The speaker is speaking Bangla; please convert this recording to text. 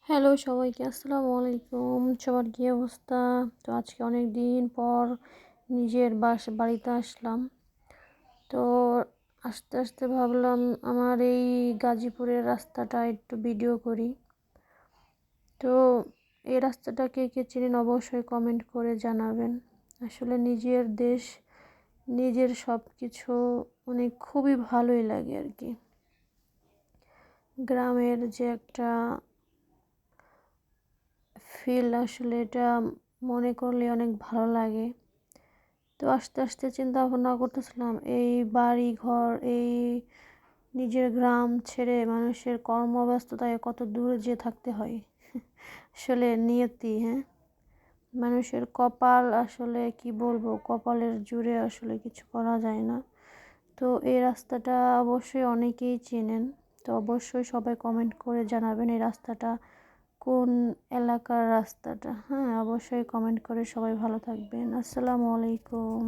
হ্যালো সবাইকে আসসালামু আলাইকুম। সবার কী অবস্থা? তো আজকে অনেক দিন পর নিজের বাড়িতে আসলাম। তো আস্তে আস্তে ভাবলাম আমার এই গাজীপুরের রাস্তাটা একটু ভিডিও করি। তো এই রাস্তাটা কে কে চেনেন অবশ্যই কমেন্ট করে জানাবেন। আসলে নিজের দেশ, নিজের সব কিছু মানে খুবই ভালোই লাগে আর কি। গ্রামের যে একটা ফিল, আসলে এটা মনে করলে অনেক ভালো লাগে। তো আস্তে আস্তে চিন্তা ভাবনা করতেছিলাম এই বাড়ি ঘর, এই নিজের গ্রাম ছেড়ে মানুষের কর্মব্যস্ততায় কত দূরে যেয়ে থাকতে হয়। আসলে নিয়তি, হ্যাঁ, মানুষের কপাল, আসলে কি বলবো, কপালের জুড়ে আসলে কিছু করা যায় না। তো এই রাস্তাটা অবশ্যই অনেকেই চেনেন। তো অবশ্যই সবাই কমেন্ট করে জানাবেন এই রাস্তাটা কোন এলাকার রাস্তাটা। হ্যাঁ, অবশ্যই কমেন্ট করে সবাই ভালো থাকবেন। আসসালামু আলাইকুম।